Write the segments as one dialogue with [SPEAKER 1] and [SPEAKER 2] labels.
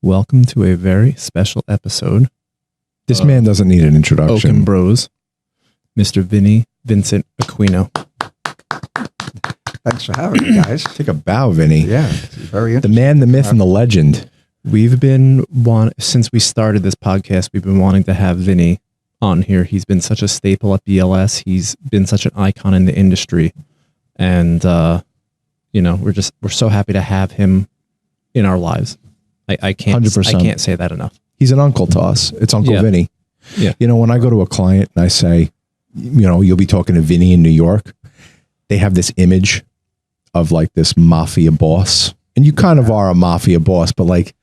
[SPEAKER 1] Welcome to a very special episode.
[SPEAKER 2] This man doesn't need an introduction.
[SPEAKER 1] Okon Bros, Mr. Vincent Aquino.
[SPEAKER 3] Thanks for having me, guys.
[SPEAKER 2] Take a bow, Vinny.
[SPEAKER 3] Yeah, it's very
[SPEAKER 2] The
[SPEAKER 3] interesting.
[SPEAKER 2] man, the myth, and the legend.
[SPEAKER 1] We've been since we started this podcast, we've been wanting to have Vinny on here. He's been such a staple at BLS. He's been such an icon in the industry. And we're so happy to have him in our lives. I can't
[SPEAKER 2] 100%.
[SPEAKER 1] I can't say that enough.
[SPEAKER 2] He's an uncle to us. It's Uncle
[SPEAKER 1] Yeah.
[SPEAKER 2] Vinny.
[SPEAKER 1] Yeah.
[SPEAKER 2] You know, when I go to a client and I say, you'll be talking to Vinny in New York, they have this image of like this mafia boss. And you kind of are a mafia boss, but like,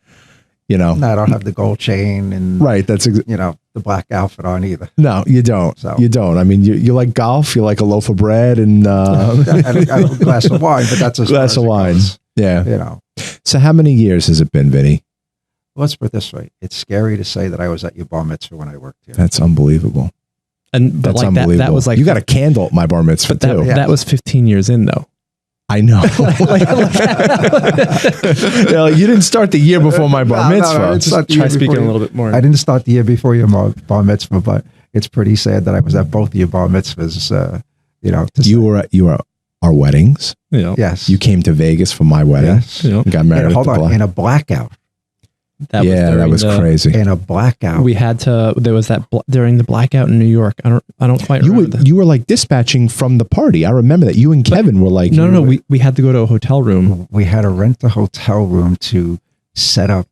[SPEAKER 3] No, I don't have the gold chain and
[SPEAKER 2] right. That's
[SPEAKER 3] the black outfit on either.
[SPEAKER 2] no, you don't.
[SPEAKER 3] So-
[SPEAKER 2] You don't. I mean, you like golf, you like a loaf of bread and
[SPEAKER 3] a glass of wine, but that's a
[SPEAKER 2] glass of wine. Yeah. So how many years has it been, Vinny?
[SPEAKER 3] Let's put it this way: it's scary to say that I was at your bar mitzvah when I worked here.
[SPEAKER 2] That's unbelievable.
[SPEAKER 1] And but
[SPEAKER 2] That's
[SPEAKER 1] like
[SPEAKER 2] unbelievable.
[SPEAKER 1] that was like
[SPEAKER 2] you got a candle at my bar mitzvah
[SPEAKER 1] but that,
[SPEAKER 2] too.
[SPEAKER 3] Yeah.
[SPEAKER 1] that was 15 years in though.
[SPEAKER 2] I know. You didn't start the year before my bar
[SPEAKER 3] No,
[SPEAKER 2] mitzvah.
[SPEAKER 3] it's not the
[SPEAKER 1] Try
[SPEAKER 3] year
[SPEAKER 1] speaking
[SPEAKER 3] before
[SPEAKER 1] a
[SPEAKER 3] you-
[SPEAKER 1] little bit more.
[SPEAKER 3] I didn't start the year before your bar mitzvah, but it's pretty sad that I was at both of your bar mitzvahs.
[SPEAKER 2] You were at our weddings.
[SPEAKER 3] Yes,
[SPEAKER 2] You came to Vegas for my wedding.
[SPEAKER 3] yes.
[SPEAKER 1] You know,
[SPEAKER 2] You got married
[SPEAKER 3] And
[SPEAKER 2] at
[SPEAKER 3] hold
[SPEAKER 2] the
[SPEAKER 3] on,
[SPEAKER 2] Black.
[SPEAKER 3] in a blackout.
[SPEAKER 1] that
[SPEAKER 2] That
[SPEAKER 1] during
[SPEAKER 2] was crazy.
[SPEAKER 3] In a blackout.
[SPEAKER 1] We had to. There was that during the blackout in New York. I don't quite remember.
[SPEAKER 2] You were like dispatching from the party. I remember that. You and Kevin were like,
[SPEAKER 1] No. We had to go to a hotel room.
[SPEAKER 3] We had to rent the hotel room to set up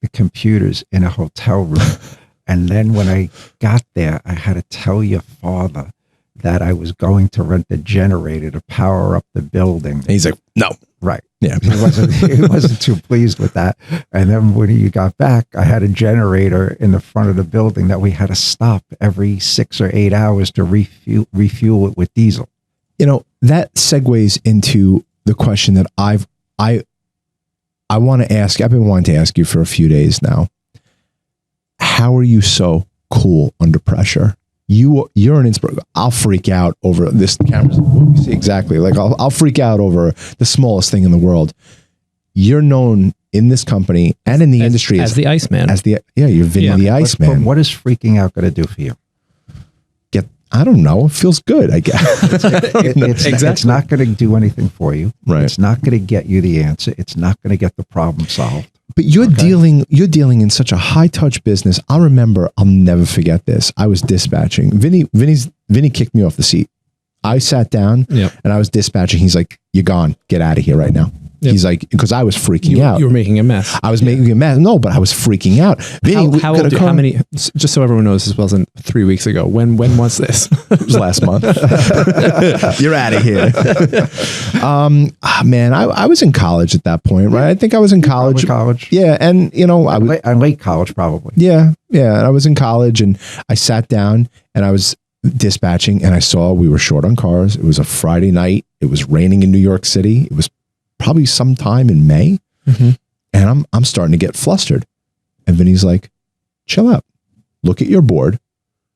[SPEAKER 3] the computers in a hotel room. And then when I got there, I had to tell your father that I was going to rent the generator to power up the building.
[SPEAKER 2] And he's like, no.
[SPEAKER 3] Right.
[SPEAKER 2] Yeah.
[SPEAKER 3] He wasn't too pleased with that. And then when you got back, I had a generator in the front of the building that we had to stop every 6 or 8 hours to refuel it with diesel.
[SPEAKER 2] That segues into the question that I want to ask. I've been wanting to ask you for a few days now. How are you so cool under pressure? You're an inspiration. I'll freak out over this camera. We see exactly. Like I'll freak out over the smallest thing in the world. You're known in this company and in the industry
[SPEAKER 1] as the Iceman.
[SPEAKER 2] You're Vinny the
[SPEAKER 3] But
[SPEAKER 2] Iceman.
[SPEAKER 3] what is freaking out going to do for you?
[SPEAKER 2] I don't know. It feels good, I guess.
[SPEAKER 3] It's not going to do anything for you.
[SPEAKER 2] Right.
[SPEAKER 3] It's not going to get you the answer. It's not going to get the problem solved.
[SPEAKER 2] But you're dealing in such a high touch business. I remember, I'll never forget this. I was dispatching. Vinny kicked me off the seat. I sat down and I was dispatching. He's like, "You're gone. Get out of here right now." Yep. He's like, because I was freaking out.
[SPEAKER 1] You were making a mess.
[SPEAKER 2] I was making a mess. No, but I was freaking out. Vinny,
[SPEAKER 1] How many? Just so everyone knows, this wasn't 3 weeks ago. When was this?
[SPEAKER 2] It was last month. You're out of here. Man, I was in college at that point, right? I think I was in college.
[SPEAKER 3] College.
[SPEAKER 2] Yeah, and I was
[SPEAKER 3] late college, probably.
[SPEAKER 2] Yeah. I was in college and I sat down and I was dispatching and I saw we were short on cars. It was a Friday night. It was raining in New York City. It was probably sometime in May.
[SPEAKER 1] Mm-hmm.
[SPEAKER 2] And I'm starting to get flustered. And Vinny's like, chill out. Look at your board.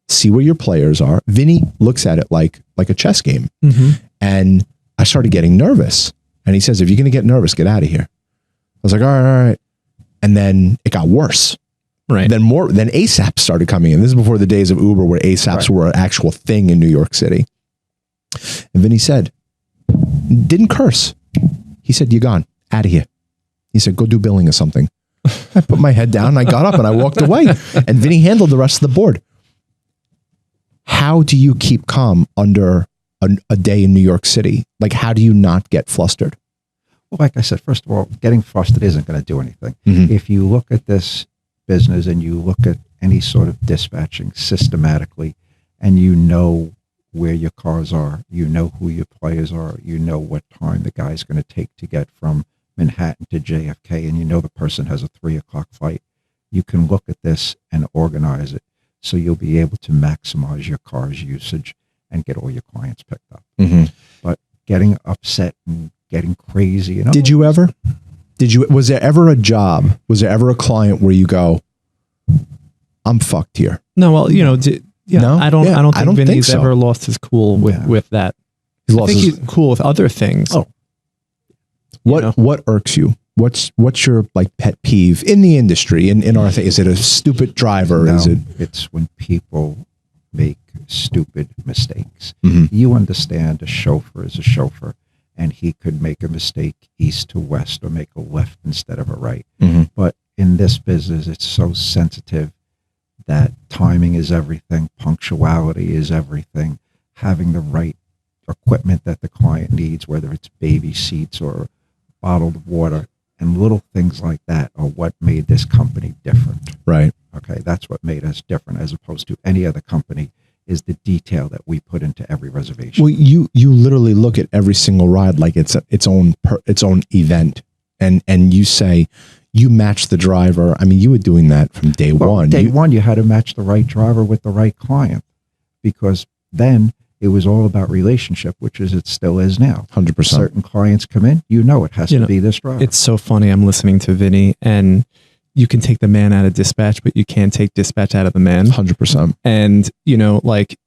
[SPEAKER 2] See where your players are. Vinny looks at it like a chess game.
[SPEAKER 1] Mm-hmm.
[SPEAKER 2] And I started getting nervous. And he says, if you're going to get nervous, get out of here. I was like, all right. And then it got worse.
[SPEAKER 1] Right.
[SPEAKER 2] Then ASAP started coming in. This is before the days of Uber where ASAPs were an actual thing in New York City. And Vinny said, didn't curse. He said, you're gone. Out of here. He said, go do billing or something. I put my head down. I got up and I walked away. And Vinny handled the rest of the board. How do you keep calm under a day in New York City? Like, how do you not get flustered?
[SPEAKER 3] Well, like I said, first of all, getting flustered isn't going to do anything.
[SPEAKER 2] Mm-hmm.
[SPEAKER 3] If you look at this business and you look at any sort of dispatching systematically and you know where your cars are, you know who your players are, you know what time the guy's going to take to get from Manhattan to JFK, and you know the person has a 3 o'clock flight, you can look at this and organize it so you'll be able to maximize your car's usage and get all your clients picked up.
[SPEAKER 2] Mm-hmm.
[SPEAKER 3] But getting upset and getting crazy.
[SPEAKER 2] Did you ever? Was there ever a job? Was there ever a client where you go, I'm fucked here?
[SPEAKER 1] No, well,
[SPEAKER 2] No?
[SPEAKER 1] I don't think Vinny's
[SPEAKER 2] so.
[SPEAKER 1] ever lost his cool with that. I think he's cool with other things.
[SPEAKER 2] Oh. What irks you? What's your like pet peeve in the industry in our thing? Is it a stupid driver?
[SPEAKER 3] No,
[SPEAKER 2] Is it?
[SPEAKER 3] it's when people make stupid mistakes.
[SPEAKER 2] Mm-hmm.
[SPEAKER 3] You understand a chauffeur is a chauffeur, and he could make a mistake east to west or make a left instead of a right.
[SPEAKER 2] Mm-hmm.
[SPEAKER 3] But in this business, it's so sensitive that timing is everything, punctuality is everything, having the right equipment that the client needs, whether it's baby seats or bottled water, and little things like that are what made this company different.
[SPEAKER 2] Right.
[SPEAKER 3] Okay, that's what made us different as opposed to any other company, is the detail that we put into every reservation.
[SPEAKER 2] Well, you literally look at every single ride like it's its own event, and you say you match the driver. I mean, you were doing that from day one.
[SPEAKER 3] Day one, you had to match the right driver with the right client, because then it was all about relationship, which is it still is now.
[SPEAKER 2] 100%.
[SPEAKER 3] Certain clients come in, it has to be this driver.
[SPEAKER 1] It's so funny. I'm listening to Vinny, and you can take the man out of dispatch, but you can't take dispatch out of the man.
[SPEAKER 2] 100%.
[SPEAKER 1] And like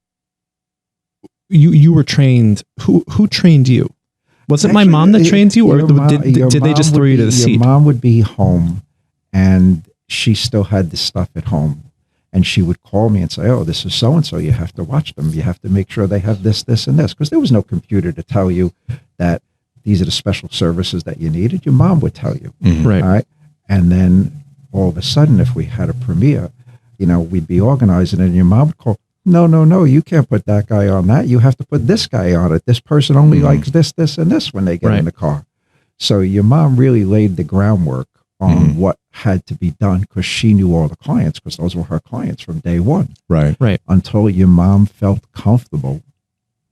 [SPEAKER 1] you were trained. Who trained you? Was it my mom that trained you, or did they just throw you to the seat?
[SPEAKER 3] Your mom would be home, and she still had the stuff at home. And she would call me and say, oh, this is so-and-so. You have to watch them. You have to make sure they have this, this, and this. Because there was no computer to tell you that these are the special services that you needed. Your mom would tell you.
[SPEAKER 2] Mm-hmm.
[SPEAKER 1] Right.
[SPEAKER 3] All right. And then all of a sudden, if we had a premiere, we'd be organizing it, and your mom would call, no, you can't put that guy on that. You have to put this guy on it. This person only likes this, this, and this when they get in the car. So your mom really laid the groundwork on what had to be done, because she knew all the clients, because those were her clients from day one.
[SPEAKER 2] Right.
[SPEAKER 3] Until your mom felt comfortable,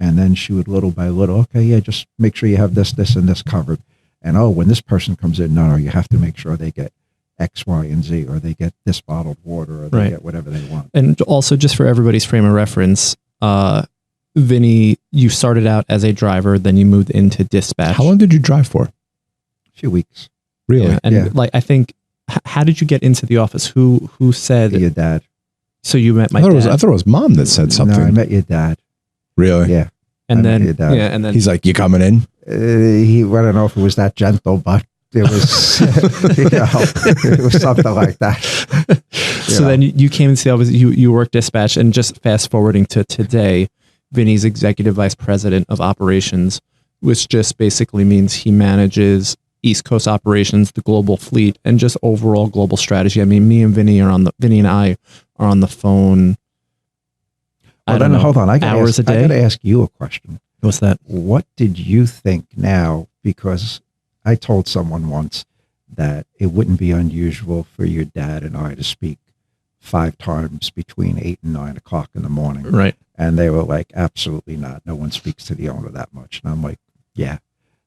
[SPEAKER 3] and then she would little by little, okay, yeah, just make sure you have this, this, and this covered. And when this person comes in, no, you have to make sure they get X, Y, and Z, or they get this bottled water, or they get whatever they want.
[SPEAKER 1] And also, just for everybody's frame of reference, Vinny, you started out as a driver, then you moved into dispatch.
[SPEAKER 2] How long did you drive for?
[SPEAKER 3] A few weeks.
[SPEAKER 2] Really?
[SPEAKER 1] Yeah. And I think, how did you get into the office? Who said?
[SPEAKER 3] Your dad.
[SPEAKER 1] So you met my
[SPEAKER 2] dad?
[SPEAKER 1] I
[SPEAKER 2] thought it was mom that said something.
[SPEAKER 3] No, I met your dad.
[SPEAKER 2] Really?
[SPEAKER 3] Yeah.
[SPEAKER 1] And then,
[SPEAKER 3] and
[SPEAKER 1] then
[SPEAKER 2] he's like, "You coming in?"
[SPEAKER 3] I don't know if it was that gentle, but it was, it was something like that.
[SPEAKER 1] So then you came into the office. You worked dispatch, and just fast forwarding to today, Vinny's executive vice president of operations, which just basically means he manages East Coast operations, the global fleet, and just overall global strategy. I mean, Vinny and I are on the phone.
[SPEAKER 3] Hold on.
[SPEAKER 1] Hours a day.
[SPEAKER 3] I got to ask you a question.
[SPEAKER 1] What's that?
[SPEAKER 3] What did you think now? Because I told someone once that it wouldn't be unusual for your dad and I to speak 5 times between 8 and 9 o'clock in the morning.
[SPEAKER 1] Right.
[SPEAKER 3] And they were like, absolutely not. No one speaks to the owner that much. And I'm like, yeah.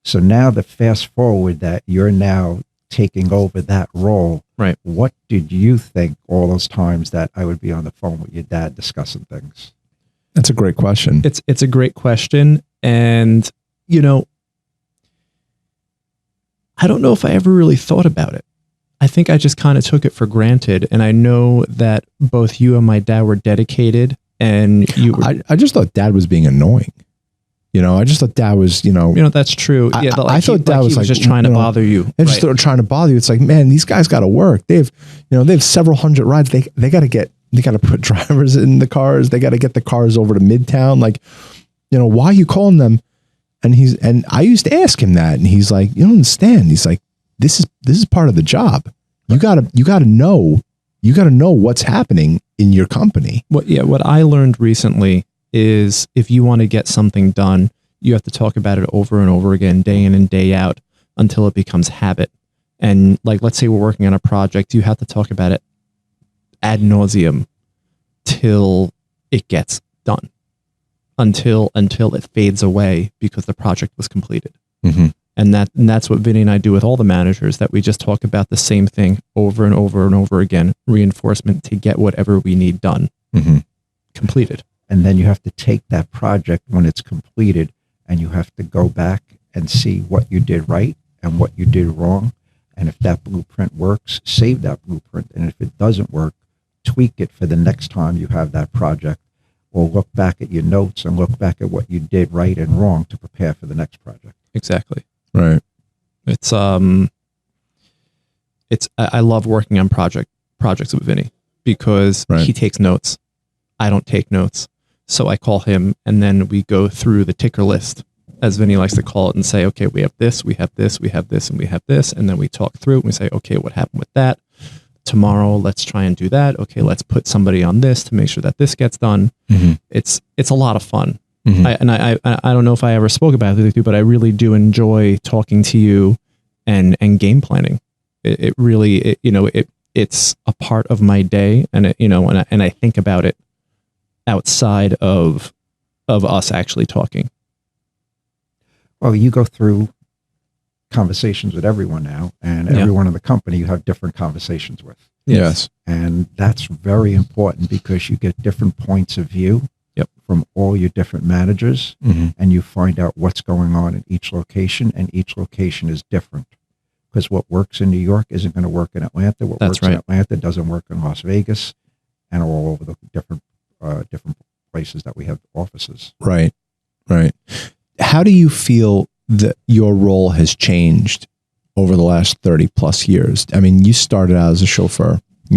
[SPEAKER 3] So now the fast forward that you're now taking over that role.
[SPEAKER 1] Right.
[SPEAKER 3] What did you think all those times that I would be on the phone with your dad discussing things?
[SPEAKER 2] That's a great question.
[SPEAKER 1] It's a great question. And, I don't know if I ever really thought about it. I think I just kind of took it for granted. And I know that both you and my dad were dedicated, and you were,
[SPEAKER 2] I just thought dad was being annoying. I just thought dad was,
[SPEAKER 1] that's true. Yeah.
[SPEAKER 2] I thought dad was
[SPEAKER 1] just trying to bother you.
[SPEAKER 2] And just trying to bother you. It's like, man, these guys got to work. They have several hundred rides. They got to put drivers in the cars. They got to get the cars over to Midtown. Like, why are you calling them? And I used to ask him that, and he's like, you don't understand. He's like, this is part of the job. You gotta know what's happening in your company.
[SPEAKER 1] What I learned recently is if you want to get something done, you have to talk about it over and over again, day in and day out, until it becomes habit. And let's say we're working on a project, you have to talk about it ad nauseum till it gets done, until it fades away because the project was completed.
[SPEAKER 2] Mm-hmm.
[SPEAKER 1] And that's what Vinny and I do with all the managers, that we just talk about the same thing over and over and over again, reinforcement to get whatever we need done, completed.
[SPEAKER 3] And then you have to take that project when it's completed, and you have to go back and see what you did right and what you did wrong. And if that blueprint works, save that blueprint. And if it doesn't work, tweak it for the next time you have that project, or look back at your notes and look back at what you did right and wrong to prepare for the next project.
[SPEAKER 1] Exactly.
[SPEAKER 2] Right.
[SPEAKER 1] It's I love working on projects with Vinny because
[SPEAKER 2] Right.
[SPEAKER 1] he takes notes. I don't take notes. So I call him and then we go through the ticker list, as Vinny likes to call it, and say, okay, we have this, we have this, we have this, and we have this. And then we talk through it and we say, okay, what happened with that? Tomorrow, let's try and do that. Okay, let's put somebody on this to make sure that this gets done.
[SPEAKER 2] Mm-hmm.
[SPEAKER 1] It's a lot of fun.
[SPEAKER 2] Mm-hmm.
[SPEAKER 1] I don't know if I ever spoke about it with you, but I really do enjoy talking to you and game planning. It really, it's a part of my day, and I think about it outside of us actually talking.
[SPEAKER 3] Well, you go through conversations with everyone now, and
[SPEAKER 1] Yeah.
[SPEAKER 3] everyone in the company you have different conversations with.
[SPEAKER 2] Yes.
[SPEAKER 3] And that's very important because you get different points of view
[SPEAKER 1] Yep.
[SPEAKER 3] from all your different managers,
[SPEAKER 2] Mm-hmm.
[SPEAKER 3] and you find out what's going on in each location, and each location is different. Because what works in New York isn't going to work in Atlanta. What
[SPEAKER 1] That's
[SPEAKER 3] works in
[SPEAKER 1] right.
[SPEAKER 3] Atlanta doesn't work in Las Vegas, and all over the different places that we have offices.
[SPEAKER 2] Right. Right. How do you feel that your role has changed over the last 30 plus years? I mean, you started out as a chauffeur. I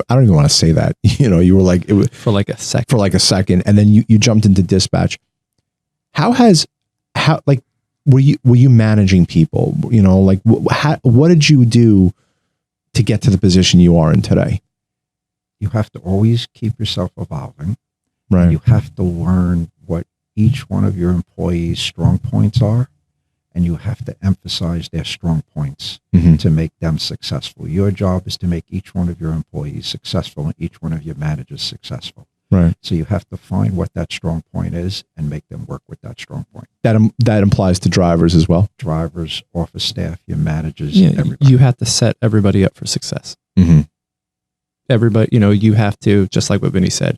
[SPEAKER 2] don't even want to say that. You were like, it was
[SPEAKER 1] For like a second.
[SPEAKER 2] for like a second, and then you jumped into dispatch. Were you managing people? What did you do to get to the position you are in today?
[SPEAKER 3] You have to always keep yourself evolving.
[SPEAKER 2] Right.
[SPEAKER 3] You have to learn what each one of your employees' strong points are, and you have to emphasize their strong points
[SPEAKER 2] Mm-hmm.
[SPEAKER 3] to make them successful. Your job is to make each one of your employees successful and each one of your managers successful.
[SPEAKER 2] Right.
[SPEAKER 3] So you have to find what that strong point is and make them work with that strong point.
[SPEAKER 2] That implies to drivers as well.
[SPEAKER 3] Drivers, office staff, your managers,
[SPEAKER 1] Yeah,
[SPEAKER 3] everybody.
[SPEAKER 1] you have to set everybody up for success.
[SPEAKER 2] Mm-hmm.
[SPEAKER 1] Everybody, you have to, just like what Vinny said,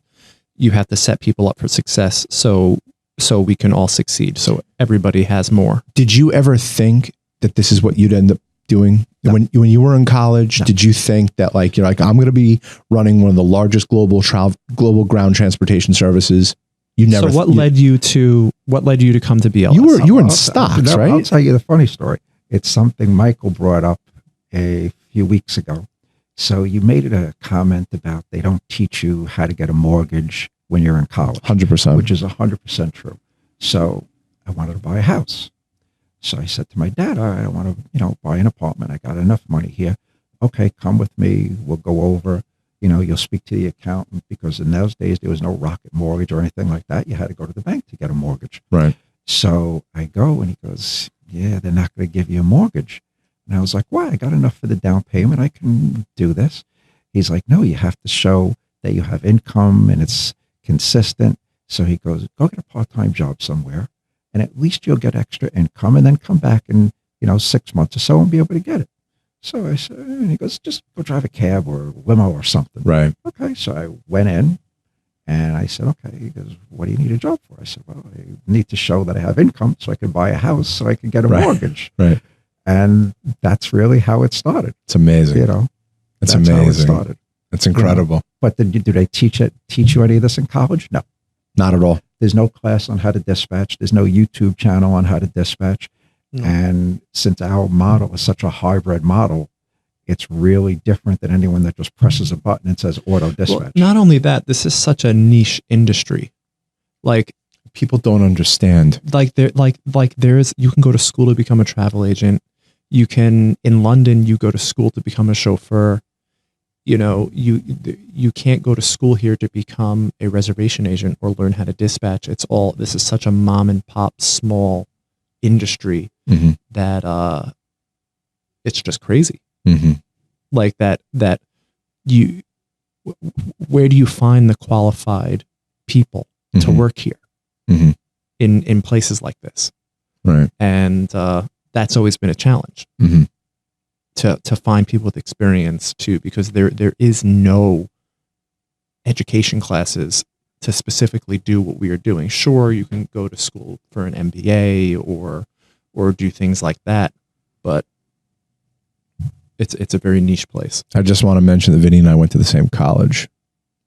[SPEAKER 1] you have to set people up for success so we can all succeed. So everybody has more.
[SPEAKER 2] Did you ever think that this is what you'd end up doing?
[SPEAKER 3] No.
[SPEAKER 2] When you were in college,
[SPEAKER 3] No.
[SPEAKER 2] did you think that I'm going to be running one of the largest global ground transportation services? You never.
[SPEAKER 1] So what led you to come to BLS?
[SPEAKER 2] You were in
[SPEAKER 3] I'll-
[SPEAKER 2] stocks,
[SPEAKER 3] I'll
[SPEAKER 2] right?
[SPEAKER 3] tell you the funny story. It's something Michael brought up a few weeks ago. So you made it a comment about they don't teach you how to get a mortgage when you're in college,
[SPEAKER 2] 100%.
[SPEAKER 3] which is 100% true. So I wanted to buy a house. So I said to my dad, I want to, buy an apartment. I got enough money here. Okay, come with me. We'll go over. You'll speak to the accountant, because in those days there was no rocket mortgage or anything like that. You had to go to the bank to get a mortgage.
[SPEAKER 2] Right.
[SPEAKER 3] So I go and he goes, yeah, they're not going to give you a mortgage. And I was like, why? I got enough for the down payment. I can do this. He's like, no, you have to show that you have income and it's consistent. So he goes, go get a part-time job somewhere, and at least you'll get extra income, and then come back in, 6 months or so and be able to get it. So I said, and he goes, just go drive a cab or a limo or something.
[SPEAKER 2] Right.
[SPEAKER 3] Okay. So I went in and I said, okay. He goes, what do you need a job for? I said, well, I need to show that I have income so I can buy a house, so I can get a
[SPEAKER 2] Right.
[SPEAKER 3] mortgage.
[SPEAKER 2] Right.
[SPEAKER 3] And that's really how it started.
[SPEAKER 2] It's amazing.
[SPEAKER 3] That's
[SPEAKER 2] It's
[SPEAKER 3] how it
[SPEAKER 2] amazing.
[SPEAKER 3] started.
[SPEAKER 2] It's incredible.
[SPEAKER 3] But do they teach you any of this in college? No.
[SPEAKER 2] Not at all.
[SPEAKER 3] There's no class on how to dispatch. There's no YouTube channel on how to dispatch.
[SPEAKER 1] No.
[SPEAKER 3] And since our model is such a hybrid model, it's really different than anyone that just presses a button and says auto dispatch.
[SPEAKER 1] Well, not only that, this is such a niche industry. Like
[SPEAKER 2] People don't understand.
[SPEAKER 1] there's you can go to school to become a travel agent. You can, in London, you go to school to become a chauffeur. You can't go to school here to become a reservation agent or learn how to dispatch. This is such a mom and pop small industry
[SPEAKER 2] Mm-hmm.
[SPEAKER 1] that it's just crazy.
[SPEAKER 2] Mm-hmm.
[SPEAKER 1] Like that where do you find the qualified people to
[SPEAKER 2] Mhm.
[SPEAKER 1] work here
[SPEAKER 2] Mm-hmm.
[SPEAKER 1] in places like this?
[SPEAKER 2] Right.
[SPEAKER 1] And that's always been a challenge.
[SPEAKER 2] Mm-hmm.
[SPEAKER 1] To find people with experience too, because there is no education classes to specifically do what we are doing. Sure, you can go to school for an MBA or do things like that, but it's a very niche place.
[SPEAKER 2] I just want to mention that Vinny and I went to the same college,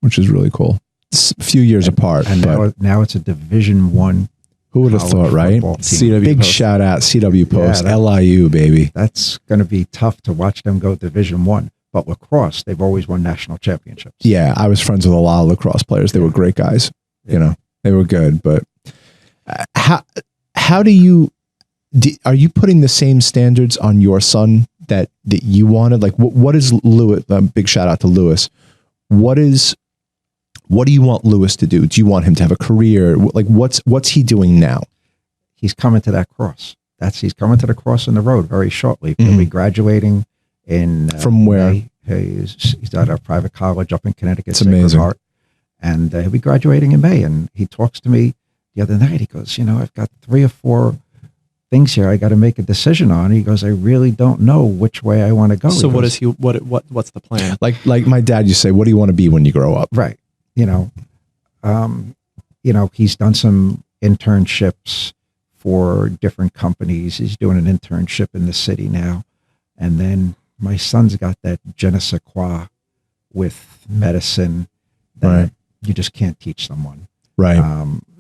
[SPEAKER 2] which is really cool. It's a few years apart.
[SPEAKER 3] And
[SPEAKER 2] but
[SPEAKER 3] now it's a Division I
[SPEAKER 2] Who would have
[SPEAKER 3] college
[SPEAKER 2] thought, right?
[SPEAKER 3] football team.
[SPEAKER 1] CW
[SPEAKER 2] Big
[SPEAKER 1] Post.
[SPEAKER 2] shout out, CW Post,
[SPEAKER 3] Yeah, that-
[SPEAKER 2] LIU, baby.
[SPEAKER 3] That's going to be tough to watch them go Division One. But lacrosse, they've always won national championships.
[SPEAKER 2] Yeah, I was friends with a lot of lacrosse players. They were great guys. You know, they were good. But how do you, are you putting the same standards on your son that you wanted? Like, what is Lewis? Big shout out to Lewis. What do you want Lewis to do? Do you want him to have a career? Like, what's he doing now?
[SPEAKER 3] He's coming to that cross. He's coming to the cross in the road very shortly. He'll be graduating in
[SPEAKER 2] From where?
[SPEAKER 3] May. He's at a private college up in Connecticut.
[SPEAKER 2] It's
[SPEAKER 3] Sacred
[SPEAKER 2] amazing.
[SPEAKER 3] Heart. And he'll be graduating in May. And he talks to me the other night. He goes, I've got 3 or 4 things here I got to make a decision on. He goes, I really don't know which way I want to go.
[SPEAKER 1] So
[SPEAKER 3] He
[SPEAKER 1] what
[SPEAKER 3] goes,
[SPEAKER 1] is he? What's the plan?
[SPEAKER 2] Like my dad used to say, what do you want to be when you grow up?
[SPEAKER 3] Right. He's done some internships for different companies. He's doing an internship in the city now. And then my son's got that je ne sais quoi with medicine that
[SPEAKER 2] Right.
[SPEAKER 3] you just can't teach someone.
[SPEAKER 2] Right.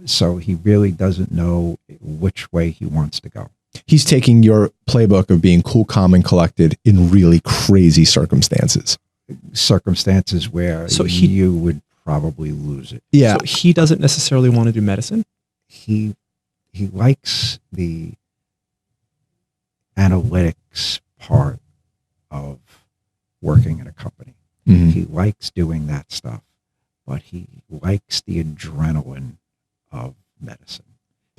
[SPEAKER 3] So he really doesn't know which way he wants to go.
[SPEAKER 2] He's taking your playbook of being cool, calm, and collected in really crazy circumstances.
[SPEAKER 3] Circumstances where
[SPEAKER 1] So
[SPEAKER 3] you would probably lose it.
[SPEAKER 2] Yeah.
[SPEAKER 1] So he doesn't necessarily want to do medicine.
[SPEAKER 3] He likes the analytics part of working in a company.
[SPEAKER 2] Mhm.
[SPEAKER 3] He likes doing that stuff, but he likes the adrenaline of medicine.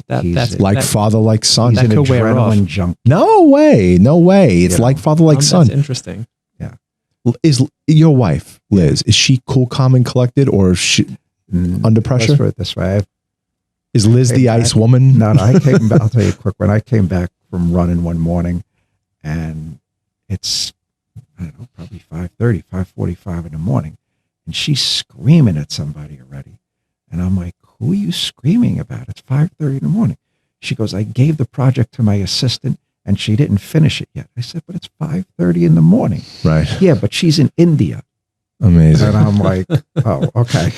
[SPEAKER 1] But
[SPEAKER 3] He's
[SPEAKER 1] that's
[SPEAKER 2] Like
[SPEAKER 1] that,
[SPEAKER 2] father, like son.
[SPEAKER 3] He's
[SPEAKER 1] That
[SPEAKER 3] an
[SPEAKER 1] could wear
[SPEAKER 3] adrenaline
[SPEAKER 1] off.
[SPEAKER 3] junkie.
[SPEAKER 2] No way. It's
[SPEAKER 3] Yeah.
[SPEAKER 2] like father, like
[SPEAKER 1] That's
[SPEAKER 2] son.
[SPEAKER 1] interesting.
[SPEAKER 2] Is your wife, Liz, is she cool, calm, and collected, or is she under pressure?
[SPEAKER 3] Let's put it this way.
[SPEAKER 2] Is Liz the
[SPEAKER 3] Hey,
[SPEAKER 2] ice woman?
[SPEAKER 3] No, I came back. I'll tell you quick. When I came back from running one morning, and it's, I don't know, probably 5:30, 5:45 in the morning, and she's screaming at somebody already. And I'm like, who are you screaming about? It's 5:30 in the morning. She goes, I gave the project to my assistant, and she didn't finish it yet. I said, but it's 5:30 in the morning.
[SPEAKER 2] Right.
[SPEAKER 3] Yeah, but she's in India.
[SPEAKER 2] Amazing.
[SPEAKER 3] And I'm like, oh, okay.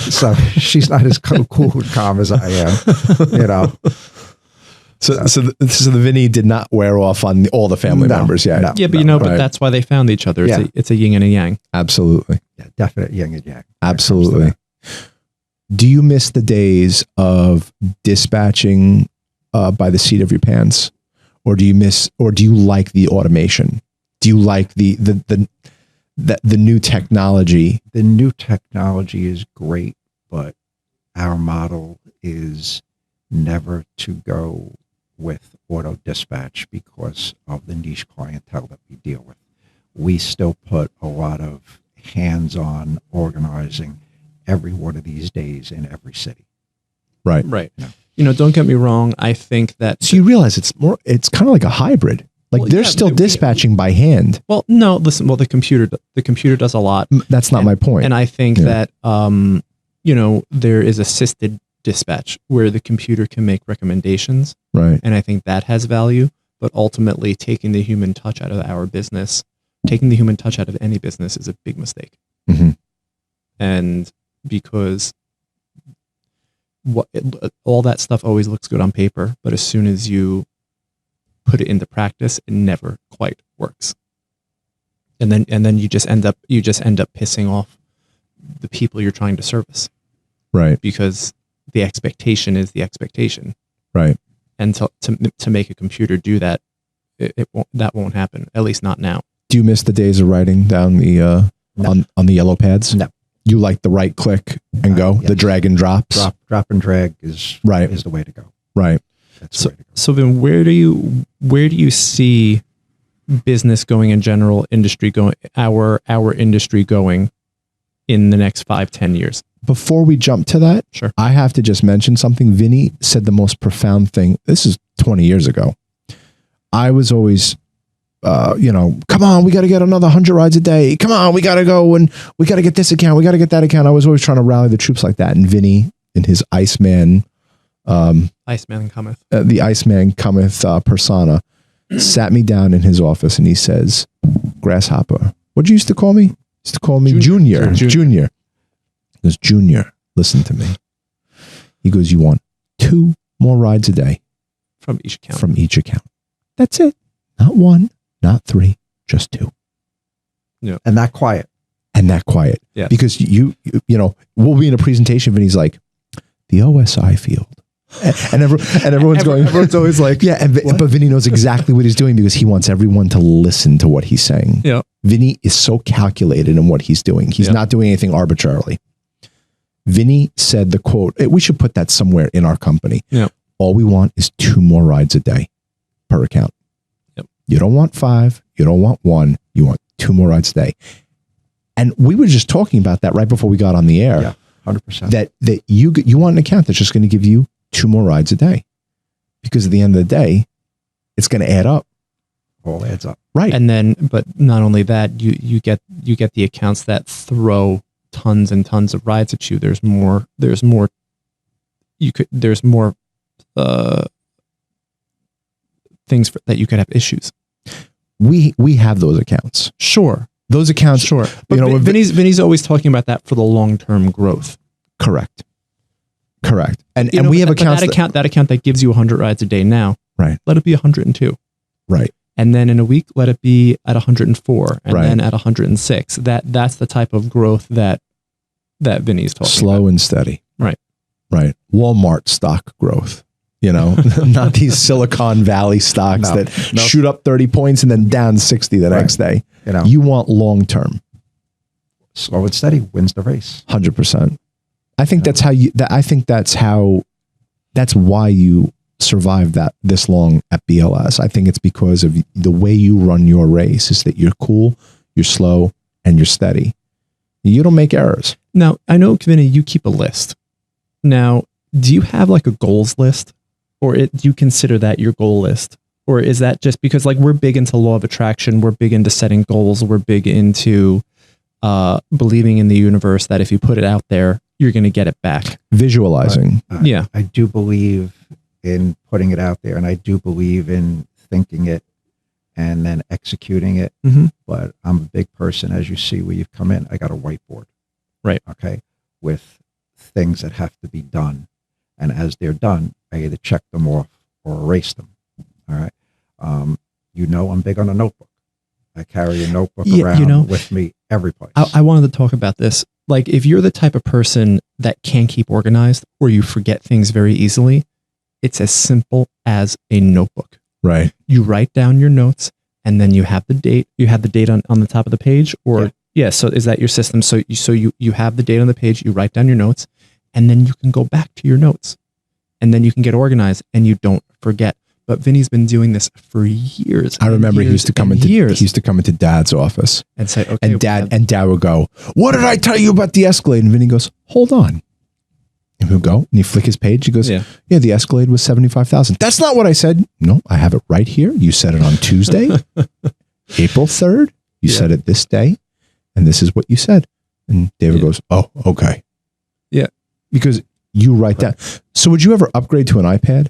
[SPEAKER 3] So she's not as cool and calm as I am,
[SPEAKER 2] So the Vinny did not wear off on all the family
[SPEAKER 3] No,
[SPEAKER 2] members yet.
[SPEAKER 3] no.
[SPEAKER 1] Yeah, but
[SPEAKER 2] Right.
[SPEAKER 1] but that's why they found each other.
[SPEAKER 3] Yeah.
[SPEAKER 1] It's a yin and a yang.
[SPEAKER 2] Absolutely.
[SPEAKER 3] Yeah, definite yin and yang.
[SPEAKER 2] Absolutely. Do you miss the days of dispatching by the seat of your pants? Or do you like the automation? Do you like the new technology?
[SPEAKER 3] The new technology is great, but our model is never to go with auto dispatch because of the niche clientele that we deal with. We still put a lot of hands-on organizing every one of these days in every city.
[SPEAKER 2] Right.
[SPEAKER 1] Right.
[SPEAKER 3] No.
[SPEAKER 1] Don't get me wrong. I think that.
[SPEAKER 2] So you realize it's kind of like a hybrid. Like
[SPEAKER 1] Well,
[SPEAKER 2] they're
[SPEAKER 1] yeah,
[SPEAKER 2] still
[SPEAKER 1] we-
[SPEAKER 2] dispatching by hand.
[SPEAKER 1] Well, no. Listen. Well, the computer does a lot,
[SPEAKER 2] That's not my point.
[SPEAKER 1] and I think
[SPEAKER 2] Yeah.
[SPEAKER 1] that there is assisted dispatch where the computer can make recommendations,
[SPEAKER 2] Right.
[SPEAKER 1] and I think that has value. But ultimately, taking the human touch out of our business, taking the human touch out of any business, is a big mistake.
[SPEAKER 2] Mhm.
[SPEAKER 1] And because all that stuff always looks good on paper, but as soon as you put it into practice, it never quite works. And then you just end up pissing off the people you're trying to service,
[SPEAKER 2] Right.
[SPEAKER 1] because the expectation is the expectation.
[SPEAKER 2] Right.
[SPEAKER 1] And to make a computer do that, that won't happen. At least not now.
[SPEAKER 2] Do you miss the days of writing down the
[SPEAKER 3] No.
[SPEAKER 2] on the yellow pads?
[SPEAKER 3] No.
[SPEAKER 2] You like the right click and go,
[SPEAKER 3] Yes.
[SPEAKER 2] the drag and drops.
[SPEAKER 3] Drop and drag is
[SPEAKER 2] Right.
[SPEAKER 3] is the way to go.
[SPEAKER 2] Right.
[SPEAKER 3] That's
[SPEAKER 1] So,
[SPEAKER 3] the way to go.
[SPEAKER 1] so then where do you see business going in general, industry going, our industry going in the next 5-10 years?
[SPEAKER 2] Before we jump to that,
[SPEAKER 1] Sure.
[SPEAKER 2] I have to just mention something. Vinny said the most profound thing. This is 20 years ago. I was always, come on, we got to get another 100 rides a day. Come on, we got to go and we got to get this account. We got to get that account. I was always trying to rally the troops like that. And Vinny, in his Iceman,
[SPEAKER 1] Iceman cometh.
[SPEAKER 2] the Iceman cometh persona, sat me down in his office and he says, Grasshopper, what'd you used to call me? Used to call me Junior. Junior. He goes, Junior, listen to me. He goes, you want 2 more rides a day
[SPEAKER 1] from each account.
[SPEAKER 2] That's it. Not 1, not 3, just 2.
[SPEAKER 1] Yeah.
[SPEAKER 3] And that quiet.
[SPEAKER 1] Yeah.
[SPEAKER 2] Because you know, we'll be in a presentation and he's like, the OSI field. And everyone's always like, yeah. But Vinny knows exactly what he's doing because he wants everyone to listen to what he's saying.
[SPEAKER 1] Yeah.
[SPEAKER 2] Vinny is so calculated in what he's doing. He's not doing anything arbitrarily. Vinny said the quote, we should put that somewhere in our company.
[SPEAKER 1] Yeah.
[SPEAKER 2] All we want is 2 more rides a day per account.
[SPEAKER 1] Yep.
[SPEAKER 2] You don't want 5. You don't want 1. You want 2 more rides a day. And we were just talking about that right before we got on the air.
[SPEAKER 3] Yeah, 100%.
[SPEAKER 2] That you want an account that's just going to give you 2 more rides a day. Because at the end of the day, it's going to add up.
[SPEAKER 3] All adds up.
[SPEAKER 2] Right.
[SPEAKER 1] And then, but not only that, you get the accounts that throw tons and tons of rides at you. There's more things that you could have issues.
[SPEAKER 2] We have those accounts.
[SPEAKER 1] Sure.
[SPEAKER 2] Those accounts.
[SPEAKER 1] Sure. But Vinny's always talking about that for the long-term growth.
[SPEAKER 2] Correct. And we have accounts
[SPEAKER 1] that account that gives you 100 rides a day now.
[SPEAKER 2] Right.
[SPEAKER 1] Let it be 102.
[SPEAKER 2] Right.
[SPEAKER 1] And then in a week, let it be at 104 and then at 106. That's the type of growth that Vinny's talking about.
[SPEAKER 2] Slow and steady.
[SPEAKER 1] Right.
[SPEAKER 2] Walmart stock growth. You know, not these Silicon Valley stocks that shoot up 30 points and then down 60 the next day.
[SPEAKER 3] You know,
[SPEAKER 2] you want long term.
[SPEAKER 3] Slow and steady wins the race.
[SPEAKER 2] 100%. I think that's why you survived this long at BLS. I think it's because of the way you run your race is that you're cool, you're slow, and you're steady. You don't make errors.
[SPEAKER 1] Now, I know, Vinny, you keep a list. Now, do you have like a goals list? Or do you consider that your goal list? Or is that just because like we're big into law of attraction, we're big into setting goals, we're big into believing in the universe that if you put it out there, you're going to get it back.
[SPEAKER 2] Visualizing.
[SPEAKER 3] I do believe in putting it out there, and I do believe in thinking it and then executing it.
[SPEAKER 1] Mm-hmm.
[SPEAKER 3] But I'm a big person, as you see where you've come in. I got a whiteboard.
[SPEAKER 1] Right.
[SPEAKER 3] Okay. With things that have to be done. And as they're done, I either check them off or erase them. All right. I'm big on a notebook. I carry a notebook around with me every place.
[SPEAKER 1] I wanted to talk about this. Like, if you're the type of person that can't keep organized or you forget things very easily, it's as simple as a notebook.
[SPEAKER 2] Right.
[SPEAKER 1] You write down your notes and then you have the date. You have the date on the top of the page, or so is that your system? So you have the date on the page, you write down your notes, and then you can go back to your notes and then you can get organized and you don't forget. But Vinny's been doing this for years.
[SPEAKER 2] I remember he used to come into Dad's office
[SPEAKER 1] and say, okay,
[SPEAKER 2] and Dad would go, "What did I tell you about the Escalade?" And Vinny goes, "Hold on." And he'll go and he flick his page. He goes, yeah, the Escalade was 75,000. That's not what I said. No, I have it right here. You said it on Tuesday, April 3rd. You said it this day. And this is what you said. And David goes, "Oh, okay."
[SPEAKER 1] Yeah.
[SPEAKER 2] Because you write that. So would you ever upgrade to an iPad?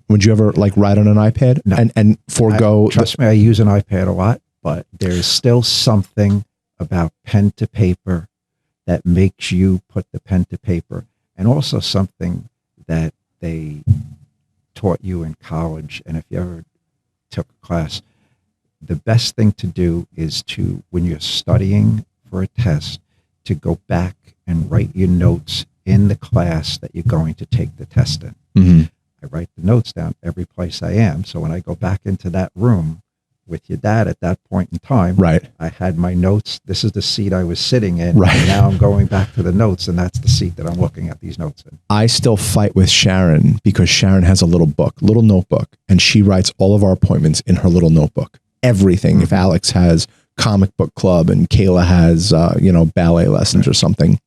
[SPEAKER 2] Would you ever like write on an iPad and forego?
[SPEAKER 3] Trust me, I use an iPad a lot, but there's still something about pen to paper that makes you put the pen to paper, and also something that they taught you in college. And if you ever took a class, the best thing to do is to, when you're studying for a test, to go back and write your notes in the class that you're going to take the test in.
[SPEAKER 2] Mm-hmm.
[SPEAKER 3] I write the notes down every place I am. So when I go back into that room with your dad at that point in time,
[SPEAKER 2] right,
[SPEAKER 3] I had my notes. This is the seat I was sitting in.
[SPEAKER 2] Right.
[SPEAKER 3] And now I'm going back to the notes, and that's the seat that I'm looking at these notes in.
[SPEAKER 2] I still fight with Sharon because Sharon has a little notebook, and she writes all of our appointments in her little notebook. Everything. Mm-hmm. If Alex has comic book club and Kayla has, ballet lessons or something,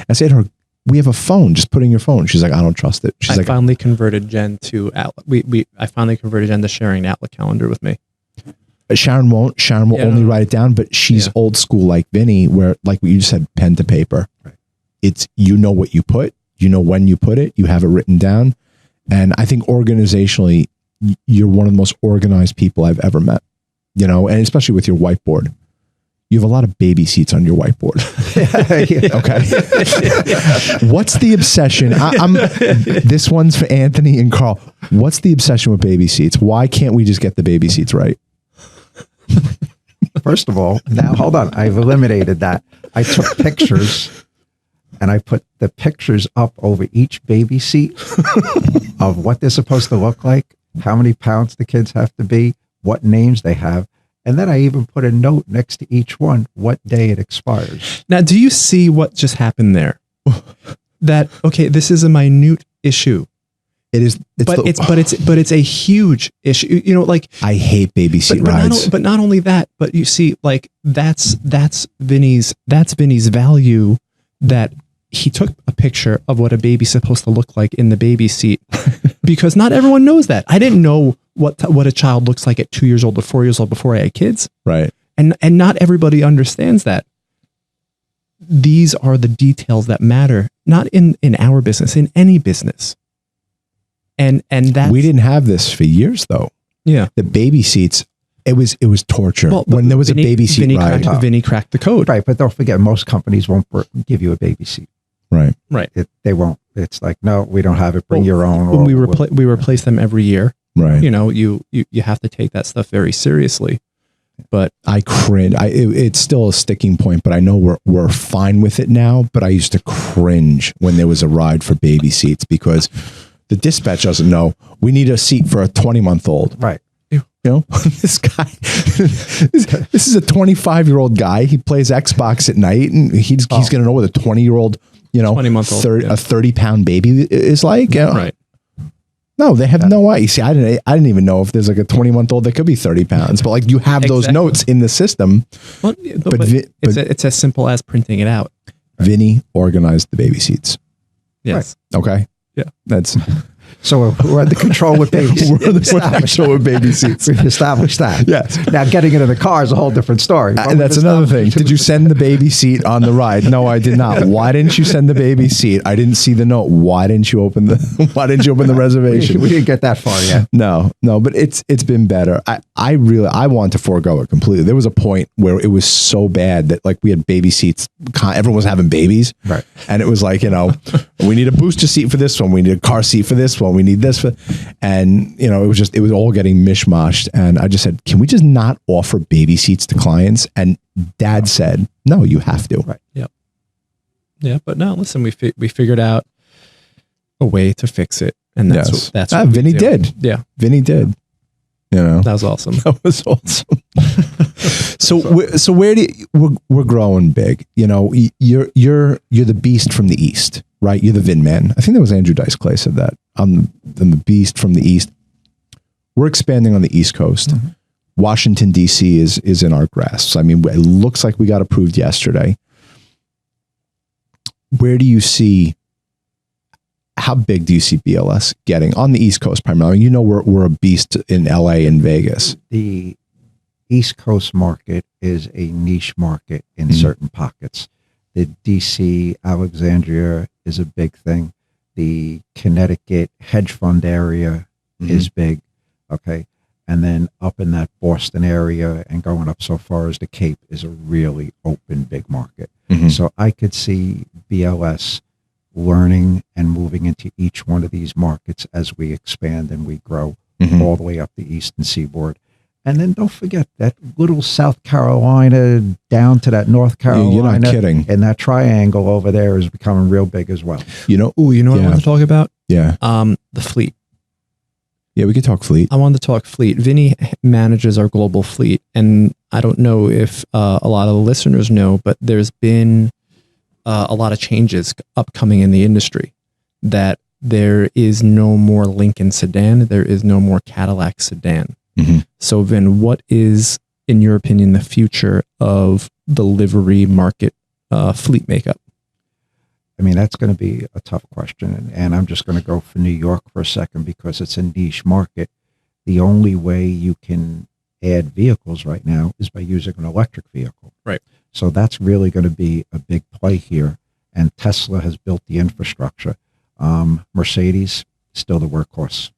[SPEAKER 2] I say to her, "We have a phone. Just put in your phone." She's like, "I don't trust it." She's
[SPEAKER 1] I finally converted Jen to Outlook. I finally converted Jen to sharing an Outlook calendar with me.
[SPEAKER 2] Sharon won't. Sharon will only write it down, but she's old school like Vinny, where like what you just said, pen to paper.
[SPEAKER 3] Right.
[SPEAKER 2] It's, you know what you put, you know when you put it, you have it written down. And I think organizationally, you're one of the most organized people I've ever met, and especially with your whiteboard. You have a lot of baby seats on your whiteboard. Okay. What's the obsession? This one's for Anthony and Carl. What's the obsession with baby seats? Why can't we just get the baby seats right?
[SPEAKER 3] First of all, now hold on. I've eliminated that. I took pictures and I put the pictures up over each baby seat of what they're supposed to look like, how many pounds the kids have to be, what names they have. And then I even put a note next to each one, what day it expires.
[SPEAKER 1] Now, do you see what just happened there? That, okay, this is a minute issue.
[SPEAKER 2] It is,
[SPEAKER 1] but it's a huge issue. You know, like,
[SPEAKER 2] I hate baby seat rides.
[SPEAKER 1] But not only that, but you see, like, that's Vinny's value, that he took a picture of what a baby's supposed to look like in the baby seat, because not everyone knows that. I didn't know what a child looks like at 2 years old or 4 years old before I had kids.
[SPEAKER 2] Right.
[SPEAKER 1] And not everybody understands that. These are the details that matter, not in our business, in any business. And that
[SPEAKER 2] we didn't have this for years though.
[SPEAKER 1] Yeah.
[SPEAKER 2] The baby seats, it was torture.
[SPEAKER 1] Well,
[SPEAKER 2] when there was a baby seat ride.
[SPEAKER 1] Vinny cracked the code.
[SPEAKER 3] Right. But don't forget, most companies won't give you a baby seat.
[SPEAKER 2] Right.
[SPEAKER 1] Right.
[SPEAKER 3] They won't. It's like, no, we don't have it. Bring your own.
[SPEAKER 1] When we replace them every year.
[SPEAKER 2] Right.
[SPEAKER 1] You know, you have to take that stuff very seriously. But
[SPEAKER 2] I cringe. It's still a sticking point, but I know we're fine with it now. But I used to cringe when there was a ride for baby seats, because the dispatch doesn't know we need a seat for a 20-month-old.
[SPEAKER 3] Right.
[SPEAKER 2] You know, this guy, this is a 25-year-old guy. He plays Xbox at night, and he's going to know what a 20-year-old, you know,
[SPEAKER 1] 20-month-old,
[SPEAKER 2] a 30-pound baby is like. You know?
[SPEAKER 1] Right.
[SPEAKER 2] No, they have no idea. See, I didn't even know if there's like a 20-month-old that could be 30 pounds, but like you have those notes in the system.
[SPEAKER 1] Well, but it's as simple as printing it out.
[SPEAKER 2] Vinny organized the baby seats.
[SPEAKER 1] Yes.
[SPEAKER 2] Right. Okay.
[SPEAKER 1] Yeah.
[SPEAKER 2] That's
[SPEAKER 3] so we're under control with baby seats.
[SPEAKER 2] We're under control with baby seats.
[SPEAKER 3] We've established that.
[SPEAKER 2] Yes.
[SPEAKER 3] Now getting it in the car is a whole different story.
[SPEAKER 2] That's another thing. Did you send the baby seat on the ride? No, I did not. Why didn't you send the baby seat? I didn't see the note. Why didn't you open the reservation?
[SPEAKER 3] We didn't get that far yet.
[SPEAKER 2] No, but it's been better. I want to forego it completely. There was a point where it was so bad that like we had baby seats. Everyone was having babies.
[SPEAKER 3] Right.
[SPEAKER 2] And it was like, you know, we need a booster seat for this one. We need a car seat for this one. We need this for, and you know, it was all getting mishmashed. And I just said, can we just not offer baby seats to clients? And Dad said, no, you have to.
[SPEAKER 3] Right.
[SPEAKER 1] Yep. Yeah. But no, listen, we figured out a way to fix it. And that's what
[SPEAKER 2] Vinny did.
[SPEAKER 1] Yeah.
[SPEAKER 2] Vinny did. You know,
[SPEAKER 1] that was awesome.
[SPEAKER 2] That was awesome. So where we're growing big, you know, you're the beast from the East, right? You're the Vin man. I think that was Andrew Dice Clay said that. I'm the beast from the East. We're expanding on the East Coast. Mm-hmm. Washington, D.C. is in our grasp. I mean, it looks like we got approved yesterday. Where do you see, how big do you see BLS getting on the East Coast primarily? You know, we're a beast in LA and Vegas.
[SPEAKER 3] The East Coast market is a niche market in certain pockets. The DC, Alexandria is a big thing. The Connecticut hedge fund area is big. Okay. And then up in that Boston area and going up so far as the Cape is a really open, big market. So I could see BLS learning and moving into each one of these markets as we expand and we grow all the way up the Eastern Seaboard. And then don't forget that little South Carolina down to that North Carolina.
[SPEAKER 2] You're not kidding.
[SPEAKER 3] And that triangle over there is becoming real big as well.
[SPEAKER 2] You know
[SPEAKER 1] what I want to talk about?
[SPEAKER 2] Yeah.
[SPEAKER 1] The fleet.
[SPEAKER 2] Yeah, we could talk fleet.
[SPEAKER 1] I wanted to talk fleet. Vinny manages our global fleet. And I don't know if a lot of the listeners know, but there's been a lot of changes upcoming in the industry, that there is no more Lincoln sedan. There is no more Cadillac sedan. So Vin, what is, in your opinion, the future of the livery market fleet makeup?
[SPEAKER 3] I mean, that's going to be a tough question. And I'm just going to go for New York for a second because it's a niche market. The only way you can add vehicles right now is by using an electric vehicle.
[SPEAKER 1] Right.
[SPEAKER 3] So that's really going to be a big play here. And Tesla has built the infrastructure. Mercedes, still the workhorse.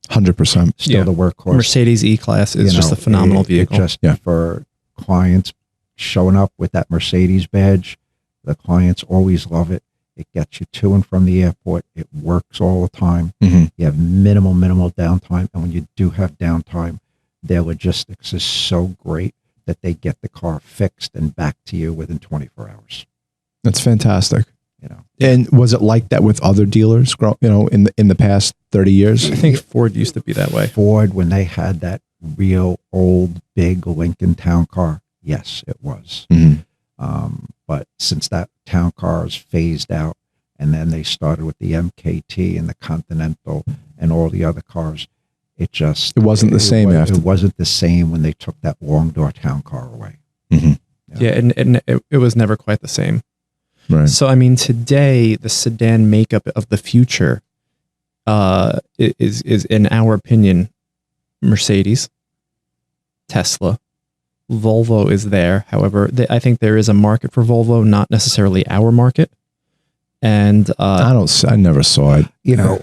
[SPEAKER 2] 100%.
[SPEAKER 3] Still the workhorse.
[SPEAKER 1] Mercedes E-Class is just a phenomenal vehicle.
[SPEAKER 3] For clients, showing up with that Mercedes badge. The clients always love it. It gets you to and from the airport. It works all the time.
[SPEAKER 2] Mm-hmm.
[SPEAKER 3] You have minimal downtime. And when you do have downtime, their logistics is so great that they get the car fixed and back to you within 24 hours.
[SPEAKER 2] That's fantastic.
[SPEAKER 3] You know,
[SPEAKER 2] And was it like that with other dealers, in the past 30 years?
[SPEAKER 1] I think Ford used to be that way.
[SPEAKER 3] Ford, when they had that real old big Lincoln Town Car, yes, it was.
[SPEAKER 2] Mm-hmm.
[SPEAKER 3] But since that town car is phased out, and then they started with the MKT and the Continental and all the other cars, it
[SPEAKER 2] wasn't the same after.
[SPEAKER 3] It wasn't the same when they took that long door town car away.
[SPEAKER 2] Mm-hmm.
[SPEAKER 1] Yeah, and it was never quite the same.
[SPEAKER 2] Right.
[SPEAKER 1] So, I mean, today, the sedan makeup of the future is, in our opinion, Mercedes, Tesla, Volvo is there. However, I think there is a market for Volvo, not necessarily our market. And
[SPEAKER 2] I never saw it.
[SPEAKER 3] You know,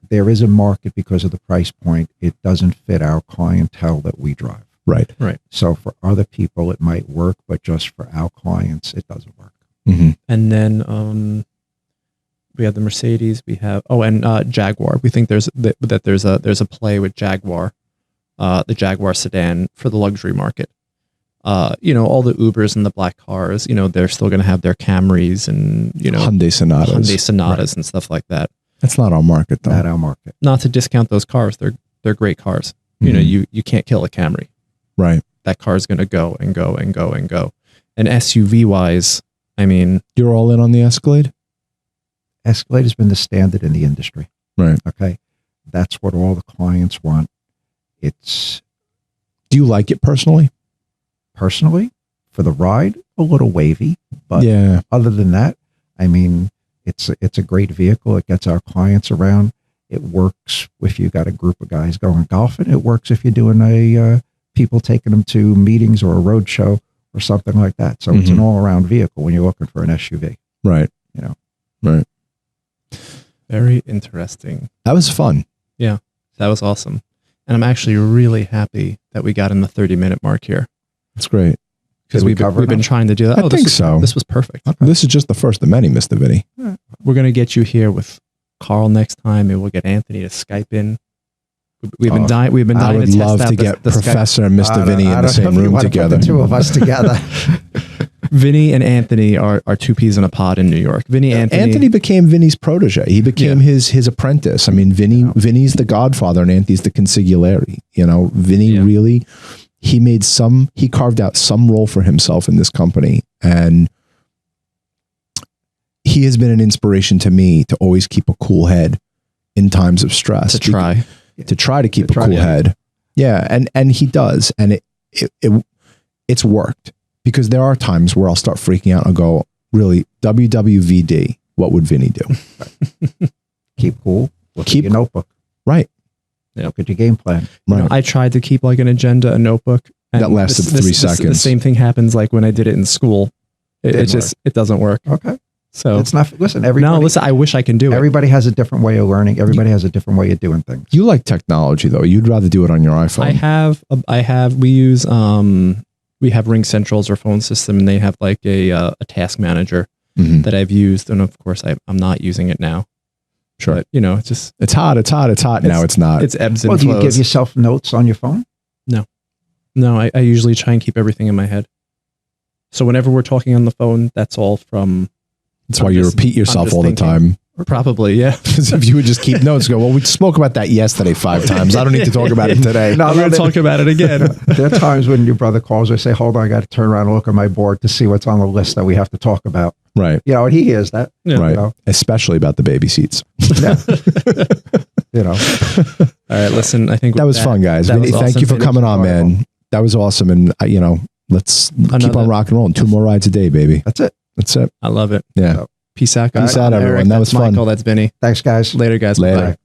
[SPEAKER 3] there is a market because of the price point. It doesn't fit our clientele that we drive.
[SPEAKER 2] Right.
[SPEAKER 1] Right.
[SPEAKER 3] So for other people, it might work, but just for our clients, it doesn't work.
[SPEAKER 2] Mm-hmm.
[SPEAKER 1] And then we have the Mercedes. We have Jaguar. We think there's a play with Jaguar, the Jaguar sedan for the luxury market. All the Ubers and the black cars. They're still going to have their Camrys and
[SPEAKER 2] Hyundai Sonatas,
[SPEAKER 3] Right.
[SPEAKER 1] and stuff like that.
[SPEAKER 2] That's not our market, though.
[SPEAKER 3] Not our market.
[SPEAKER 1] Not to discount those cars. They're great cars.
[SPEAKER 2] Mhm.
[SPEAKER 1] You can't kill a Camry.
[SPEAKER 2] Right.
[SPEAKER 1] That car is going to go and go and go and go. And SUV wise, I mean,
[SPEAKER 2] You're all in on the Escalade?
[SPEAKER 3] Escalade has been the standard in the industry.
[SPEAKER 2] Right.
[SPEAKER 3] Okay. That's what all the clients want. It's
[SPEAKER 2] Do you like it personally?
[SPEAKER 3] personally for the ride, a little wavy, but
[SPEAKER 2] Yeah.
[SPEAKER 3] other than that, I mean, it's a great vehicle. It gets our clients around. It works if you got a group of guys going golfing. It works if you're doing people taking them to meetings or a road show or something like that. So it's an all around vehicle when you're looking for an SUV.
[SPEAKER 2] Right. Right.
[SPEAKER 1] very interesting.
[SPEAKER 2] That was fun.
[SPEAKER 1] That was awesome. And I'm actually really happy that we got in the 30-minute mark here.
[SPEAKER 2] That's great.
[SPEAKER 1] Because
[SPEAKER 3] Did we
[SPEAKER 1] we've
[SPEAKER 3] cover
[SPEAKER 1] been
[SPEAKER 3] enough?
[SPEAKER 1] trying to do that.
[SPEAKER 2] I think so.
[SPEAKER 1] This was perfect.
[SPEAKER 2] This is just the first of many, Mr. Vinny.
[SPEAKER 1] We're going to get you here with Carl next time, and we'll get Anthony to Skype in. We've been dying. We've been
[SPEAKER 2] I
[SPEAKER 1] dying
[SPEAKER 2] would
[SPEAKER 1] to test
[SPEAKER 2] love
[SPEAKER 1] out
[SPEAKER 2] to
[SPEAKER 1] the
[SPEAKER 2] get
[SPEAKER 1] Skype.
[SPEAKER 2] Professor and Mr. Vinny in the same room together.
[SPEAKER 3] The two of us together.
[SPEAKER 1] Vinny and Anthony are two peas in a pod in New York.
[SPEAKER 2] Anthony became Vinny's protege. He became his apprentice. I mean, Vinny's the godfather and Anthony's the consigliere. Vinny really, he carved out some role for himself in this company. And he has been an inspiration to me to always keep a cool head in times of stress.
[SPEAKER 1] to try.
[SPEAKER 2] To try to keep a cool head. Yeah. And he does. And it's worked. Because there are times where I'll start freaking out and go, really, WWVD, what would Vinny do?
[SPEAKER 3] Keep cool. Look at your notebook.
[SPEAKER 2] Right.
[SPEAKER 3] Look at your game plan.
[SPEAKER 2] Right.
[SPEAKER 1] I tried to keep like an agenda, a notebook. And
[SPEAKER 2] That lasted 3 seconds.
[SPEAKER 1] The same thing happens like when I did it in school. It doesn't work.
[SPEAKER 3] Okay.
[SPEAKER 1] So
[SPEAKER 3] It's not, listen, everybody.
[SPEAKER 1] I wish I can do it.
[SPEAKER 3] Everybody has a different way of learning. Everybody has a different way of doing things.
[SPEAKER 2] You like technology, though. You'd rather do it on your iPhone.
[SPEAKER 1] We have Ring Central's our phone system, and they have like a task manager that I've used, and of course I'm not using it now.
[SPEAKER 2] Sure.
[SPEAKER 1] But it's just
[SPEAKER 2] It's hot. Now it's not.
[SPEAKER 1] it's ebbs and
[SPEAKER 3] Well, do
[SPEAKER 1] flows.
[SPEAKER 3] you give yourself notes on your phone?
[SPEAKER 1] No, I usually try and keep everything in my head. So whenever we're talking on the phone, that's all from.
[SPEAKER 2] That's why you repeat yourself all the time.
[SPEAKER 1] Probably, yeah.
[SPEAKER 2] Because if you would just keep notes, go, well, we spoke about that yesterday 5 times. I don't need to talk about it today.
[SPEAKER 3] No,
[SPEAKER 1] I'm going to talk about it again.
[SPEAKER 3] There are times when your brother calls or say, hold on, I got to turn around and look at my board to see what's on the list that we have to talk about.
[SPEAKER 2] Right.
[SPEAKER 3] And he hears that.
[SPEAKER 1] Yeah.
[SPEAKER 2] Right.
[SPEAKER 3] You know?
[SPEAKER 2] Especially about the baby seats.
[SPEAKER 3] Yeah.
[SPEAKER 1] All right, listen, I think
[SPEAKER 2] That was fun, guys.
[SPEAKER 1] that was
[SPEAKER 2] Thank
[SPEAKER 1] awesome.
[SPEAKER 2] you for
[SPEAKER 1] Vinny,
[SPEAKER 2] coming on, man. That was awesome. And, let's keep on rock and rolling. 2 more rides a day, baby.
[SPEAKER 3] That's it.
[SPEAKER 2] That's it.
[SPEAKER 1] I love it.
[SPEAKER 2] Yeah.
[SPEAKER 1] Peace out, guys.
[SPEAKER 2] Peace out, everyone.
[SPEAKER 1] Eric,
[SPEAKER 2] That was
[SPEAKER 1] that's
[SPEAKER 2] fun.
[SPEAKER 1] Michael, that's Vinny.
[SPEAKER 3] Thanks, guys.
[SPEAKER 1] Later, guys.
[SPEAKER 2] Later.
[SPEAKER 1] Bye.